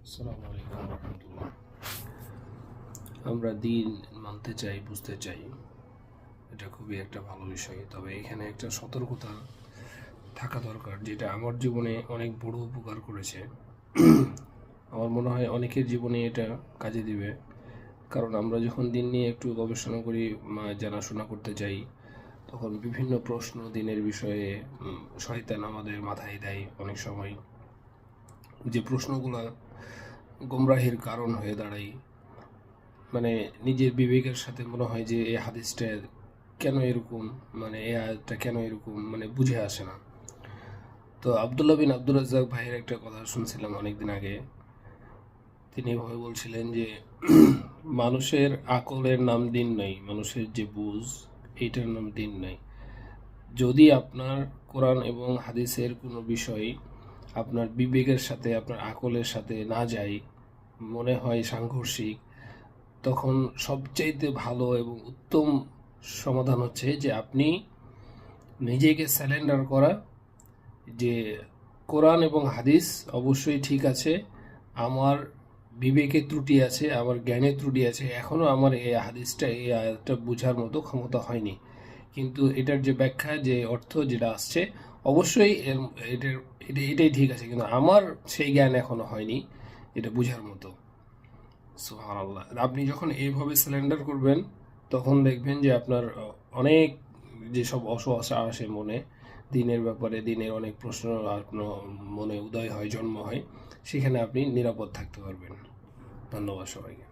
আসসালামু আলাইকুম রহমতুল্লাহ। আমরা দিন মানতে চাই, বুঝতে চাই, এটা খুবই একটা ভালো বিষয়। তবে এখানে একটা সতর্কতা থাকা দরকার, যেটা আমার জীবনে অনেক বড় উপকার করেছে। আমার মনে হয় অনেকের জীবনে এটা কাজে দিবে। কারণ আমরা যখন দিন নিয়ে একটু গবেষণা করি, জানাশোনা করতে চাই, তখন বিভিন্ন প্রশ্ন দিনের বিষয়ে শয়তান আমাদের মাথায় দেয় অনেক সময়, যে প্রশ্নগুলো গোমরাহির কারণ হয়ে দাঁড়ায়। মানে নিজের বিবেকের সাথে মনে হয় যে এই হাদিসটা কেন এরকম, মানে এই আয়াতটা কেন এরকম, মানে বুঝে আসে না। তো আবদুল্লাহ বিন আব্দুর রাজ্জাক ভাইয়ের একটা কথা শুনছিলাম অনেকদিন আগে। তিনি এভাবে বলছিলেন যে মানুষের আকলের নাম দিন নাই, মানুষের যে বুঝ, এইটার নাম দিন নাই। যদি আপনার কোরআন এবং হাদিসের কোনো বিষয় আপনার বিবেকের সাথে, আপনার আকলের সাথে না যায়, মনে হয় সাংঘর্ষিক, তখন সবচাইতে ভালো এবং উত্তম সমাধান হচ্ছে যে আপনি নিজেকে স্যালেন্ডার করা, যে কোরআন এবং হাদিস অবশ্যই ঠিক আছে, আমার বিবেকে ত্রুটি আছে, আমার জ্ঞানে ত্রুটি আছে, এখনও আমার এই হাদিসটা, এই আয়াতটা বোঝার মতো ক্ষমতা হয়নি, কিন্তু এটার যে ব্যাখ্যা, যে অর্থ যেটা আসছে, অবশ্যই এটার এটাই ঠিক আছে, কিন্তু আমার সেই জ্ঞান এখনো হয়নি এটা বোঝার মতো। সুবহানাল্লাহ। আপনি যখন এইভাবে সিলিন্ডার করবেন, তখন দেখবেন যে আপনার অনেক যেসব অসহসা আসে মনে, দিনের ব্যাপারে, দিনের অনেক প্রশ্ন আপনার মনে উদয় হয়, জন্ম হয়, সেখানে আপনি নিরাপদ থাকতে পারবেন। ধন্যবাদ সবাইকে।